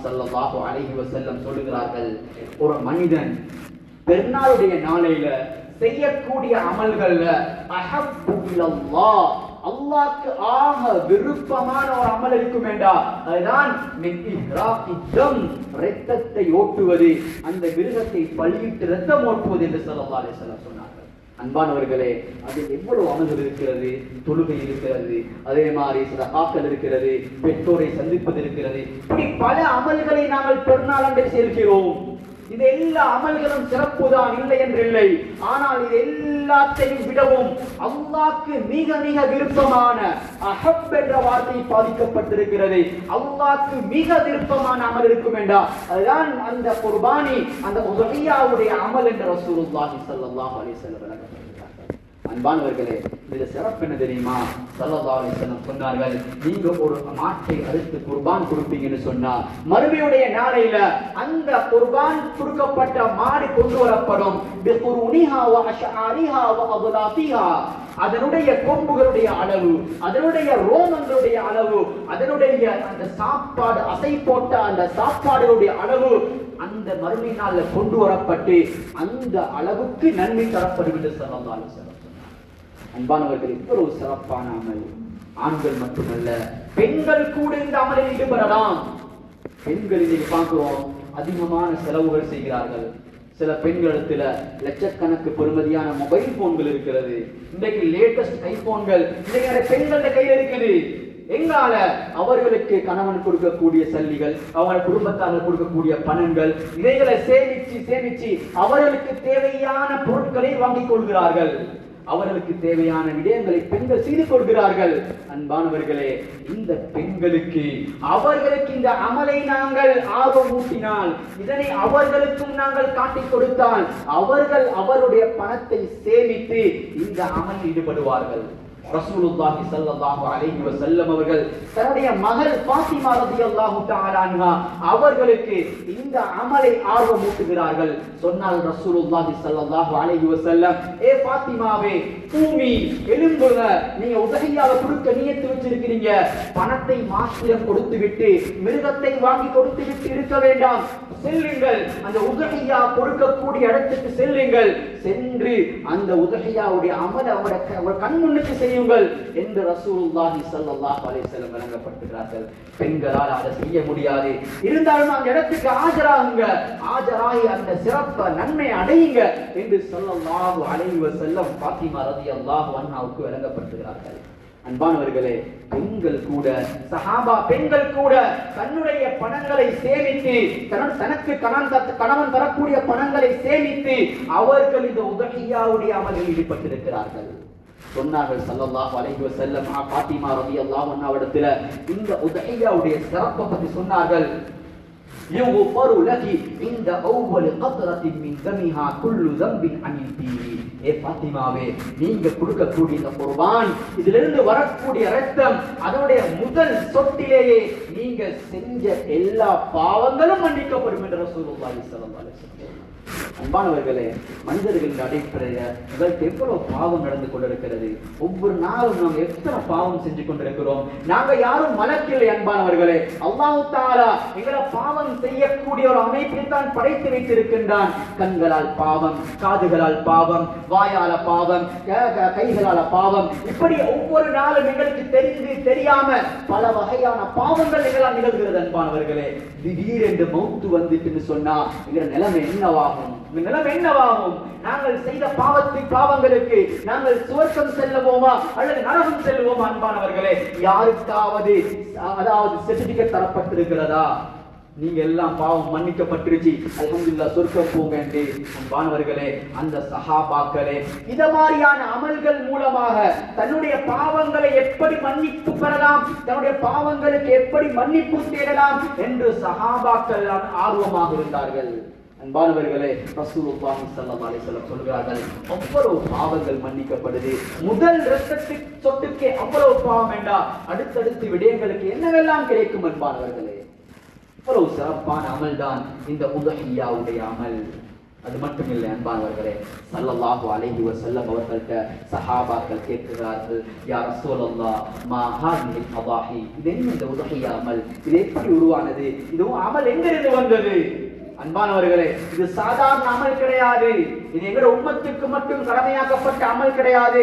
ஸல்லல்லாஹு அலைஹி வஸல்லம் சொல்லுகிறார்கள், ஒரு மனிதன் பெருநாளுடைய நாளையில செய்யக்கூடிய அமல்கள்ல அஹப்பு இலல்லாஹ், அல்லாஹ்க்கு ஆக விருப்பமான ஒரு அமல் இருக்கும் என்றா அதுதான் இரத்தத்தை ஓட்டுவது, அந்த விருகத்தை பலியிட்டு இரத்தம் ஓட்டுவது என்று ஸல்லல்லாஹு அலைஹி வஸல்லம் சொன்னார்கள். அன்பானவர்களே, அதில் எவ்வளவு அமல்கள் இருக்கிறது. தொழுகை இருக்கிறது, அதே மாதிரி சதகாக்கள் இருக்கிறது, பெற்றோரை சந்திப்பது இருக்கிறது. இப்படி பல அமல்களை நாங்கள் பெருநாள் அன்று சேர்க்கிறோம். இது எல்லா அமல்களும் சிறப்புதான், இல்லை என்று இல்லை. ஆனால் இது எல்லாத்தையும் விடவும் அல்லாஹ்க்கு மிக மிக விருப்பமான அஹப் என்ற வார்த்தை பாதிக்கப்பட்டிருக்கிறது. அல்லாஹ்க்கு மிக விருப்பமான அமல் இருக்கும் என்றா அதுதான் அந்த குர்பானி, அந்த உதஹியாவுடைய அமல் என்று ரசூலுல்லாஹி ஸல்லல்லாஹு அலைஹி வஸல்லம் விளக்கப்படுகிறார்கள். அன்பானவர்களே, இதுல சிறப்பு என்ன தெரியுமா? ஸல்லல்லாஹு அலைஹி வஸல்லம் சொன்னார்கள், நீங்க ஒரு மாட்டை அறுத்து குர்பான் கொடுப்பீங்கன்னு சொன்னா மறுமையுடைய நாளையில அந்த குர்பான் கொடுக்கப்பட்ட மாடு கொண்டு வரப்படும். பிகுருனிஹா வ அஷ்ஆரிஹா வ அத்லாதிஹா, அதனுடைய கொம்புகளுடைய அளவு, அதனுடைய ரோமங்களுடைய அளவு, அதனுடைய அந்த சாப்பாடு அசை போட்ட அந்த சாப்பாடுடைய அளவு அந்த மறுமை நாள்ல கொண்டு வரப்பட்டு அந்த அளவுக்கு நன்மை தரப்படும் என்று ஸல்லல்லாஹு அலைஹி வஸல்லம். அன்பானவர்கள், இவ்வளவு சிறப்பான அமல் ஆண்கள் மட்டுமல்ல, பெண்கள் கூட இந்த அமலில் ஈடுபடலாம். பெண்கள் இதை பார்க்கிறோம், அதிகமான செலவுகள் செய்கிறார்கள். சில பெண்களிடத்துல லட்சக்கணக்கு பெறுமதியான மொபைல் போன்கள் இருக்கிறது. இன்றைக்கு லேட்டஸ்ட் ஐபோன்கள் இன்றைக்கு பெண்கள கையில் இருக்குது. எங்கால அவர்களுக்கு கணவன் கொடுக்கக்கூடிய சல்லிகள், அவங்க குடும்பத்தார்கள் கொடுக்கக்கூடிய பணங்கள், இதைகளை சேமிச்சு அவர்களுக்கு தேவையான பொருட்களை வாங்கிக் கொள்கிறார்கள். அவர்களுக்கு தேவையான விடயங்களை பெண்கள் செய்து கொள்கிறார்கள். அன்பானவர்களே, இந்த பெண்களுக்கு அவர்களுக்கு இந்த அமலை நாங்கள் ஆர்வம் ஊட்டினால், இதனை அவர்களுக்கும் நாங்கள் காட்டிக் கொடுத்தால் அவர்கள் அவருடைய பணத்தை சேமித்து இந்த அமலில் ஈடுபடுவார்கள். ரசூலுல்லாஹி ஸல்லல்லாஹு அலைஹி வஸல்லம் அவர்கள் தன்னுடைய மகள் ஃபாத்திமா ரலியல்லாஹு தஆலா அன்ஹா அவர்களுக்கு இந்த அமலை ஆர்வமூட்டுகிறார்கள். சொன்னால் ரசூலுல்லாஹி ஸல்லல்லாஹு அலைஹி வஸல்லம், ஏ ஃபாத்திமாவே, பூமி எழும்புங்க, நீங்க உதஹியாவை கொடுக்க நியத்து வச்சிருக்கீங்க, பணத்தை மாத்திரம் கொடுத்து விட்டு மிருகத்தை வாங்கி கொடுத்து விட்டு இருக்க வேண்டாம். செல்லுங்கள், அந்த உதஹியா கொடுக்கக்கூடிய இடத்துக்கு செல்லுங்கள், சென்று அந்த உதஹியாவுடைய அமலை அவருடைய கண் முன்னுக்கு செய்யுங்கள் என்று ரசூலுல்லாஹி ஸல்லல்லாஹு அலைஹி வஸல்லம் வழங்கப்பட்டிருக்கிறார்கள். பெண்களால் அதை செய்ய முடியாது, இருந்தாலும் அந்த இடத்துக்கு ஆஜராகுங்க, ஆஜராகி அந்த சிறப்ப நன்மை அடையுங்க என்று ஸல்லல்லாஹு அலைஹி வஸல்லம் ஃபாத்திமா ரலியல்லாஹு அன்ஹாவுக்கு வழங்கப்பட்டிருக்கிறார்கள். அன்பானவர்களே, பெண்கள் கூட, சஹாபா பெண்கள் கூட தன்னுடைய பணங்களை சேமித்து, தனக்கு கணவன் தரக்கூடிய பணங்களை சேமித்து அவர்கள் இந்த உதஹியாவுடைய அமலில் ஈடுபட்டிருக்கிறார்கள். சொன்னார்கள் ஸல்லல்லாஹு அலைஹி வஸல்லம், ஃபாத்திமா ரலியல்லாஹு அன்ஹாவிடத்துல இந்த உதஹியாவுடைய சிறப்பை பற்றி சொன்னார்கள். யுஃபரு லகி இந்த அவ்வல் கத்ரத்தின் மின் தமிஹா குல்லு ஸம்பின் அனிதி. ஏ ஃபாத்திமாவே, நீங்க கொடுக்கக்கூடிய இந்த குர்பான், இதிலிருந்து வரக்கூடிய இரத்தம், அதனுடைய முதல் சொட்டிலேயே நீங்க செஞ்ச எல்லா பாவங்களும் மன்னிக்கப்படும் என்று ரசூலுல்லாஹி ஸல்லல்லாஹு அலைஹி வஸல்லம். அன்பானவர்களே, மனிதர்களின் அடிப்படையில இதற்கு எவ்வளவு பாவம் நடந்து கொண்டிருக்கிறது. ஒவ்வொரு நாளும் நாம் எத்தனை பாவம் செஞ்சு கொண்டிருக்கிறோம். நாங்க யாரும் மலக்கில்லை. அன்பானவர்களே, அல்லாஹ் தஆலா எங்களை பாவம் செய்யக்கூடிய ஒரு அமைப்பில் தான் படைத்து வைத்திருக்கின்றான். கண்களால் பாவம், காதுகளால் பாவம், வாயால பாவம், கைகளால பாவம், இப்படி ஒவ்வொரு நாளும் எங்களுக்கு தெரிந்து தெரியாம பல வகையான பாவங்கள் எங்களால் நிகழ்கிறது. அன்பானவர்களே, திடீரென்று மௌத்து வந்துட்டுன்னு சொன்னா எங்க நிலைமை என்னவாகும்? நிலைமை என்னவாகும்? நாங்கள் செய்த பாவங்களுக்கு நாங்கள் சுவர்க்கம் செல்லுவோமா அல்லது நரகம் செல்லுவோமா? அன்பானவர்களே, யாருக்காவது அதாவது சர்டிபிகேட் தரப்பட்டிருக்கிறதா? நீங்க எல்லாம் பாவம் மன்னிக்கப்பட்டிருச்சு, அல்ஹம்துலில்லாஹ் சொர்க்கம் போங்க என்று. அன்பானவர்களே, அந்த சஹாபாக்களே இத மாதிரியான அமல்கள் மூலமாக தன்னுடைய பாவங்களை எப்படி மன்னிப்பு பெறலாம், தன்னுடைய பாவங்களுக்கு எப்படி மன்னிப்பு தேடலாம் என்று சஹாபாக்கள் ஆர்வமாக இருந்தார்கள். அன்பானவர்களே, ரசூலுல்லாஹி ஸல்லல்லாஹு அலைஹி வஸல்லம் சொல்கிறார்கள், அவ்வளவு பாவங்கள் மன்னிக்கப்படுது. முதல் இரத்தத்துக்கு சொட்டுக்கே அவ்வளவு பாவம் வேண்டாம், அடுத்தடுத்து விடயங்களுக்கு என்னவெல்லாம் கிடைக்கும்? அன்பானவர்களே, அவ்வளவு சிறப்பான அமல் தான் இந்த உதஹியாவுடைய அமல். அது மட்டும் இல்லை அன்பானவர்களே, ஸல்லல்லாஹு அலைஹி வஸல்லம் அவர்கள்ட்ட சஹாபாக்கள் கேட்கிறார்கள், யா ரசூலல்லாஹ் மா ஹாதிஹில் அதாஹி, இது என்ன இந்த உதஹியா அமல், இது எப்படி உருவானது, இது அமல் எங்கிருந்து வந்தது? அன்பானவர்களே, இது சாதாரண அமல் கிடையாது. இது எங்களுடைய உம்மத்துக்கு மட்டும் கடமையாக்கப்பட்ட அமல் கிடையாது.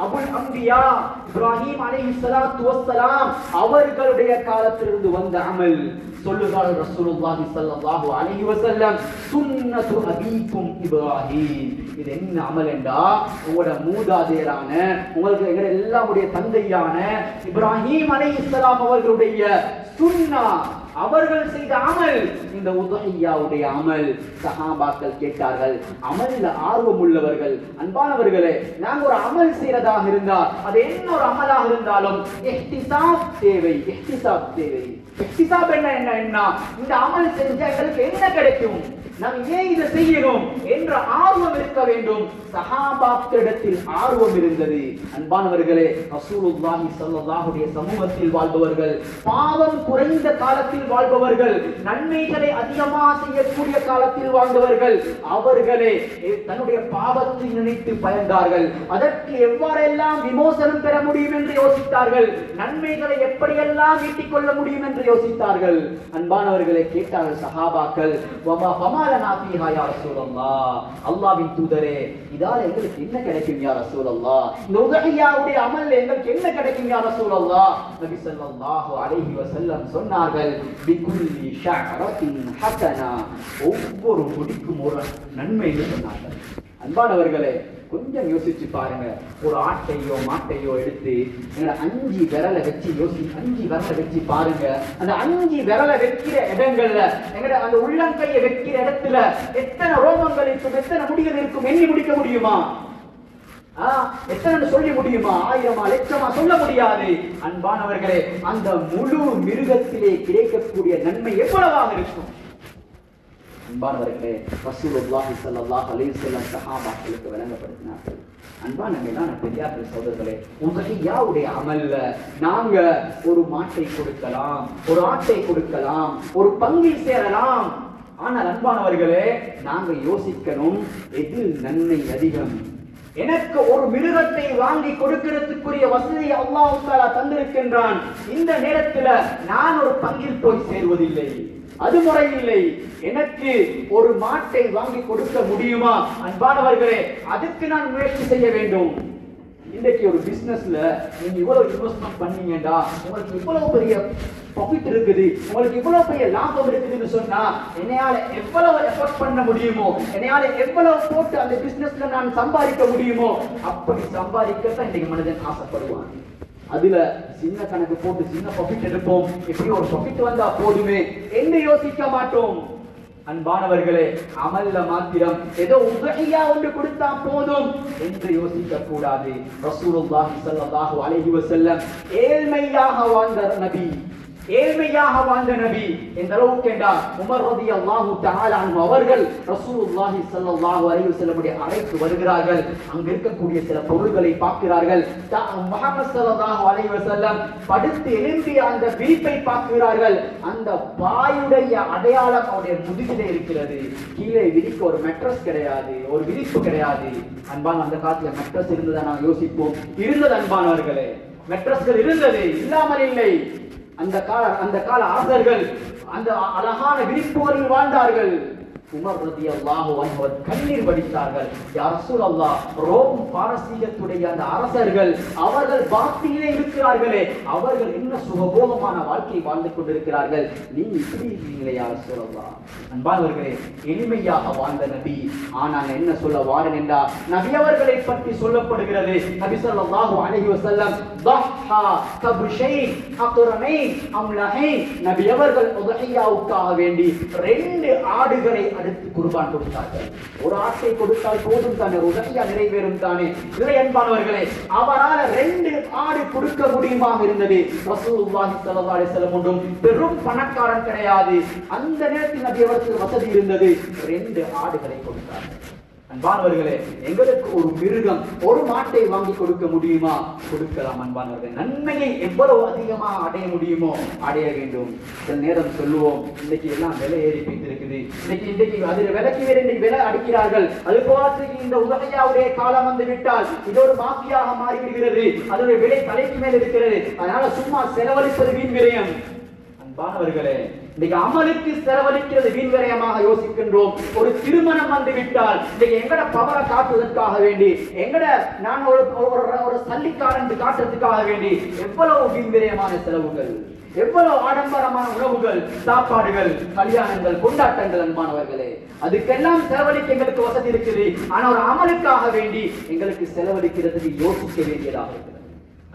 அபுல் அம்பியா இப்ராஹிம் அலைஹிஸ்ஸலாத்து வஸ்ஸலாம் அவர்களுடைய காலத்திலிருந்து வந்த அமல். சொல்லுகிறார் ரசூலுல்லாஹி ஸல்லல்லாஹு அலைஹி வஸல்லம், சுன்னத்து அபீக்கும் இப்ராஹிம். இது என்ன அமல் என்றா, உங்களோட மூதாதையரான, உங்களுக்கு எங்க எல்லாருடைய தந்தையான இப்ராஹிம் அலைஹிஸ்ஸலாம் அவர்களுடைய சுன்னா, அவர்கள் செய்த அமல் இந்த உதஹியாவுடைய அமல். சஹாபாக்கள் கேட்டார்கள், அமல்ல ஆர்வம் உள்ளவர்கள், அன்பானவர்களே, நாங்க ஒரு அமல் செய்யறதாக இருந்தால் அது என்ன ஒரு அமலாக இருந்தாலும் இஹ்திசாப் தேவை. இஹ்திசாப் தேவை. இஹ்திசாப் என்ன இந்த அமல் செஞ்சா எங்களுக்கு என்ன கிடைக்கும், நாம் ஏன் இதை செய்யணும் என்ற ஆர்வம் இருக்க வேண்டும். சஹாபாக்களிடத்தில் ஆர்வம் இருந்தது. அன்பானவர்களே, ரசூலுல்லாஹி ஸல்லல்லாஹு அலைஹி சமூகத்தில் வாழ்பவர்கள், பாவம் குறைந்த காலத்தில் வாழ்பவர்கள், நன்மைகளை அதிகமாக செய்யக்கூடிய காலத்தில் வாழ்ந்தவர்கள், அவர்களே தன்னுடைய பாவத்தை நினைத்து பயந்தார்கள். அதற்கு எவ்வாறெல்லாம் விமோசனம் பெற முடியும் என்று யோசித்தார்கள். நன்மைகளை எப்படியெல்லாம் ஈட்டிக் கொள்ள முடியும் என்று யோசித்தார்கள். அன்பானவர்களை கேட்டார்கள் சஹாபாக்கள், அல்லாஹ்வின் தூதரே, இதால எங்களுக்கு என்ன கிடைக்கும் யா ரசூலல்லாஹ், இந்த உதஹியாவுடைய அமல்ல எங்களுக்கு என்ன கிடைக்கும் யா ரசூலல்லாஹ்? நபி ஸல்லல்லாஹு அலைஹி வஸல்லம் சொன்னார்கள், பிகுல்லி ஷஅரத்தின் ஹஸனா, ஒவ்வொரு முடிக்கும் ஒரு நன்மை என்று சொன்னார்கள். அன்பானவர்களே, கொஞ்சம் யோசிச்சு பாருங்க. ஒரு ஆட்டையோ மாட்டையோ எடுத்து 5 விரலை வச்சு 5 விரலை வச்சு பாருங்க. அந்த 5 விரலை வைக்கிற இடங்கள்ல, எங்கட அந்த உள்ளங்கையை வைக்கிற இடத்துல எத்தனை ரோமங்கள் இருக்கும், எத்தனை முடிகள் இருக்கும், எண்ணி முடிக்க முடியுமா? எத்தனை சொல்ல முடியுமா? 1000 லட்சமா சொல்ல முடியாது. அன்பானவர்களே, அந்த முழு மிருகத்திலே கிடைக்கக்கூடிய நன்மை எவ்வளவாக இருக்கும்? அன்பானவர்களே, ரசூலுல்லாஹி ஸல்லல்லாஹு அலைஹி வஸல்லம் சஹாபாக்களுக்கு விளங்கப்படுத்தினார்கள். அன்பான மேலான பெரியார்கள், சகோதரர்களே, உதஹியாவுடைய அமல்ல நாங்க ஒரு மாட்டை கொடுக்கலாம், ஒரு ஆட்டை கொடுக்கலாம், ஒரு பங்கில் சேரலாம். ஆனால் அன்பானவர்களே, நாங்க யோசிக்கணும், எதில் நன்மை அதிகம். எனக்கு ஒரு மிருகத்தை வாங்கி கொடுக்கிறதுக்குரிய வசதியை அல்லாஹ் தஆலா தந்திருக்கின்றான். இந்த நேரத்தில் நான் ஒரு பங்கில் போய் சேர்வதில்லை, அது முறையில்லை. எனக்கு ஒரு மாட்டை வாங்கி கொடுக்க முடியுமா? அன்பானவர்களே, அதுக்கு நான் முயற்சி செய்ய வேண்டும். இன்றைக்கு ஒரு பிசினஸ்ல நீங்க இவ்வளவு இன்வெஸ்ட்மெண்ட் பண்ணீங்கடா, உங்களுக்கு இவ்வளவு பெரிய ப்ராஃபிட் இருக்குது, உங்களுக்கு இவ்வளவு பெரிய லாபம் இருக்குதுன்னு சொன்னா, என்னையால எவ்வளவு எஃபர்ட் பண்ண முடியுமோ, என்னையால எவ்வளவு போட்டு அந்த பிசினஸ்ல நான் சம்பாதிக்க முடியுமோ, அப்படி சம்பாதிக்கத்தான் இன்றைக்கு மனிதன் ஆசைப்படுவான். அதுல சின்ன கணக்கு போட்டு சின்ன ப்ராஃபிட் எடுப்போம், எப்படி ஒரு ப்ராஃபிட் வந்தா போதுமே என்று யோசிக்க மாட்டோம். அன்பானவர்களே, அமல்ல மாத்திரம் ஏதோ உதஹியா ஒன்று கொடுத்தா போதும் என்று யோசிக்க கூடாது. ரசூலுல்லாஹி ஸல்லல்லாஹு அலைஹி வஸல்லம் ஏழ்மையாக வாழ்ந்த நபி, ஏழ்மையாக வாழ்ந்த நபி. எந்த அளவுக்கு என்றால், உமர் ரலியல்லாஹு தஆலா அன்ஹு அவர்கள் ரசூலுல்லாஹி ஸல்லல்லாஹு அலைஹி வஸல்லம் உடைய அறைக்கு வருகிறார்கள். அங்க இருக்கக்கூடிய சில பொருட்களை பார்க்கிறார்கள். முஹம்மது ஸல்லல்லாஹு அலைஹி வஸல்லம் படுத்து எழும்பிய அந்த விரிப்பை பார்க்கிறார்கள். அந்த பாயுடைய அடையாளம் அவருடைய முதுகிலே இருக்கிறது. கீழே விரிக்க ஒரு மெட்ரஸ் கிடையாது, ஒரு விரிப்பு கிடையாது. அன்பான, அந்த காலத்துல மெட்ரஸ் இருந்ததா நாம் யோசிப்போம். இருந்தது அன்பானவர்களே, மெட்ரஸ்கள் இருந்தது, இல்லாமல் இல்லை. அந்த கால அரசர்கள் அந்த அழகான விரிப்புகளில் வாழ்ந்தார்கள். உமர் ரலியல்லாஹு அன்ஹு கண்ணீர் வடித்தார்கள். யா ரசூலல்லாஹ், ரோம் பாரசீகத்துடைய அந்த அரசர்கள் அவர்கள் பாக்தியிலே இருக்கிறார்களே, அவர்கள் என்ன சுகபோகமான வாழ்க்கை வாழ்ந்து கொண்டிருக்கிறார்கள், நீங்க இப்படி இருக்கீங்களே யா ரசூலல்லாஹ். அன்பானவர்களே, எளிமையாக வாழ்ந்த நபி. ஆனால் என்ன சொல்ல வாரன் என்றால், நபி அவர்களை பற்றி சொல்லப்படுகிறது. நபி ஸல்லல்லாஹு அலைஹி வஸல்லம் தஹா கப்ஷைன் அக்ரமைன் அம்லஹைன், நபி அவர்கள் உதஹியாவுக்காக வேண்டி 2 ஆடுகளை அடுத்து குர்பான் கொடுத்தார்கள். ஒரு ஆட்டை கொடுத்தால் போதும் தானே, உதஹியா நிறைவேறும் தானே. இறை அன்பானவர்களே, அவரால் 2 ஆடு கொடுக்க முடியுமாக இருந்தது. ரசூலுல்லாஹி ஸல்லல்லாஹு அலைஹி வஸல்லம் ஒன்றும் பெரும் பணக்காரன் கிடையாது. அந்த நேரத்தில் நபி அவர்களுக்கு வசதி இருந்தது. 2 ஆடுகளை கொடுத்தார்கள். அன்பானவர்களே, எங்களுக்கு ஒரு மிருகம், ஒரு மாட்டை வாங்கி கொடுக்க முடியுமா? கொடுக்கலாம் அன்பானவர்களே. நன்மையை எவ்வளவு அதிகமா அடைய முடியுமோ அடைய வேண்டும். சில நேரம் சொல்லுவோம், இன்னைக்கு எல்லாம் விலை ஏறி போய்த்திருக்குது, இன்னைக்கு அது விலைக்கு வேற விலை அடிக்கிறார்கள், அது போலத்துக்கு இந்த உதகையாவுடைய காலம் வந்து விட்டால் இது ஒரு மாஃபியாக மாறிவிடுகிறது, அதனுடைய விலை தலைக்கு மேல் இருக்கிறது, அதனால சும்மா செலவழிப்பது வீண் விரயம். அன்பானவர்களே, இன்னைக்கு அமலுக்கு செலவழிக்கிறது வீண் விரயமாக யோசிக்கின்றோம். ஒரு திருமணம் வந்து விட்டால் இன்னைக்கு எங்கட பவரை காட்டுவதற்காக வேண்டி, நான் ஒரு சல்லிக்காரன் காட்டுறதுக்காக வேண்டி எவ்வளவு வீண் விரயமான செலவுகள், எவ்வளவு ஆடம்பரமான உணவுகள், சாப்பாடுகள், கல்யாணங்கள், கொண்டாட்டங்கள். அன்பானவர்களே, அதுக்கெல்லாம் செலவழிக்க எங்களுக்கு வசதி இருக்குது. ஆனா ஒரு அமலுக்காக வேண்டி எங்களுக்கு செலவழிக்கிறதுக்கு யோசிக்க வேண்டியதாக இருக்கிறது.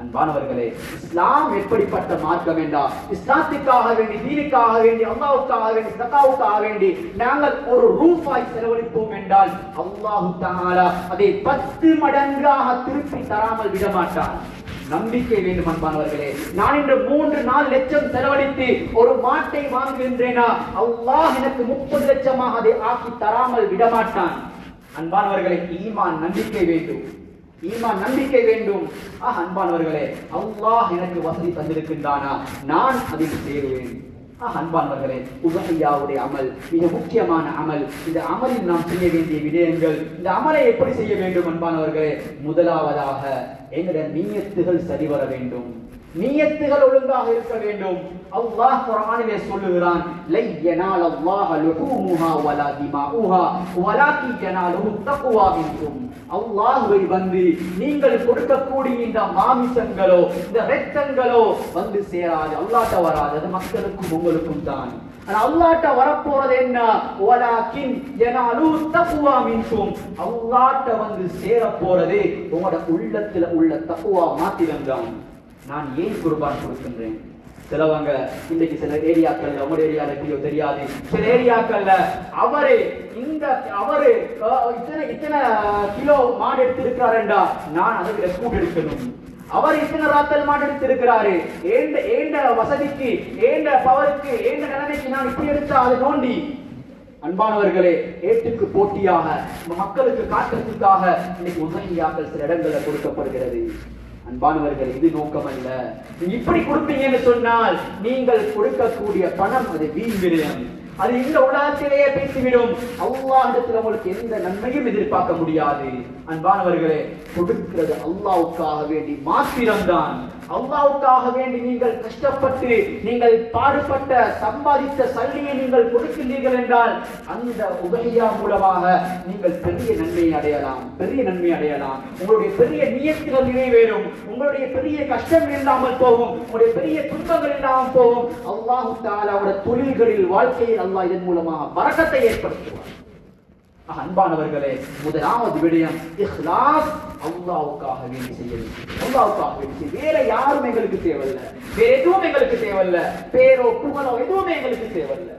அன்பானவர்களே, இஸ்லாம் எப்படிப்பட்ட மார்க்கம் என்றால், இஸ்லாத்துக்காக வேண்டி, தீனுக்காக வேண்டி, அல்லாஹ்வுக்காக வேண்டி, ஸகாவுக்காக வேண்டி நாங்கள் ஒரு ரூபாய் செலவழிப்போம் என்றால் அல்லாஹ் தஆலா அதை 10 மடங்காக திருப்பி தராமல் விடமாட்டான். நம்பிக்கை வேண்டும் அன்பானவர்களே. நான் இன்று 3-4 லட்சம் செலவழித்து ஒரு மாட்டை வாங்குகின்றேனா, அல்லாஹ் எனக்கு 30 லட்சமாக அதை ஆக்கி தராமல் விடமாட்டான். அன்பானவர்களே, ஈமான் நம்பிக்கை வேண்டும், ஈமான் நம்பிக்கை வேண்டும். அன்பானவர்களே, அல்லாஹ் எனக்கு வசதி தந்திருக்கின்றானா, நான் அதில் சேருவேன். அன்பானவர்களே, உதஹியாவுடைய அமல் மிக முக்கியமான அமல். இந்த அமலில் நாம் செய்ய வேண்டிய விடயங்கள், இந்த அமலை எப்படி செய்ய வேண்டும் அன்பானவர்களே? முதலாவதாக எங்களுடைய நியத்துகள் சரிவர வேண்டும், நியத்துகள் ஒழுங்காக இருக்க வேண்டும். அல்லாஹ் குர்ஆனிலே சொல்லுகிறான், லை யனால அல்லாஹ லுஹூமுஹா வலா திமாஉஹா வலாகி யனாலுஹு தக்வா மின்கும். அல்லாஹ்வை வந்து நீங்கள் கொடுக்கக்கூடிய இந்த மாமிசங்களோ, இந்த இரத்தங்களோ வந்து சேராது, அல்லாஹ்ட்ட வராது. அது மக்களுக்கும் உங்களுக்கும் தான். ஆனா அல்லாஹ்ட்ட வரப்போறது என்ன? வலாகின் யனாலுஹு தக்வா மின்கும். அல்லாஹ்ட்ட வந்து சேர போறது உங்களோட உள்ளத்துல உள்ள தக்வா மாத்திரம்தான். நான் ஏன் குர்பான் கொடுக்கின்றேன்? சிலவங்க இன்னைக்கு சில ஏரியாக்கள்ல, உங்க ஏரியால எப்படியோ தெரியாது, சில ஏரியாக்கள்ல அவரு இத்தனை கிலோ மாடு எடுத்திருக்கிறாருண்டா, நான் அதுக்கு ரெஸ்பூட் எடுக்கணும். அவர் இத்தனை ராத்தல் மாடு எடுத்திருக்கிறாரு, ஏண்ட வசதிக்கு, ஏண்ட பவருக்கு, ஏண்ட நிலைமைக்கு நான் இப்படி எடுத்தா அது நோண்டி. அன்பானவர்களே, ஏட்டுக்கு போட்டியாக மக்களுக்கு காட்டுறதுக்காக இன்னைக்கு உதவியாக்கள் சில இடங்கள்ல கொடுக்கப்படுகிறது. அன்பானவர்கள், இது நோக்கம் அல்ல. இப்படி கொடுப்பீங்கன்னு சொன்னால் நீங்கள் கொடுக்கக்கூடிய பணம் அது வீண் விரயம், அது இந்த உலகத்திலேயே பேசிவிடும். அல்லாஹ்விடத்தில் உங்களுக்கு எந்த நன்மையும் எதிர்பார்க்க முடியாது. அன்பானவர்களே, கொடுக்கிறது அல்லாஹ்வுக்காக வேண்டி மாத்திரம்தான். அல்லாஹ்வுக்காக வேண்டி நீங்கள் கஷ்டப்பட்டு, நீங்கள் பாடுபட்ட சம்பாதித்த சல்லியை நீங்கள் கொடுக்கின்றீர்கள் என்றால் அந்த உதவியா மூலமாக நீங்கள் பெரிய நன்மையை அடையலாம், பெரிய நன்மை அடையலாம். உங்களுடைய பெரிய நியத்துகள் நிறைவேறும், உங்களுடைய பெரிய கஷ்டம் இல்லாமல் போகும், உங்களுடைய பெரிய துன்பங்கள் இல்லாமல் போகும். அல்லாஹ் தஆலாவுடைய தொழில்களில், வாழ்க்கையில் அல்லாஹ் இதன் மூலமாக பரக்கத்தை ஏற்படுத்துவார். அன்பானவர்களே, முதலாவது விடயம் இஹ்லாஸ். அல்லாஹ்வுக்காக வேண்டி செய்ய வேண்டும், அல்லாஹ்வுக்காக வேண்டி. வேற யாரும் எங்களுக்கு தேவையில்லை, வேற எதுவும் எங்களுக்கு தேவையில்லை, பேரோ புகழோ எதுவுமே எங்களுக்கு தேவையில்லை.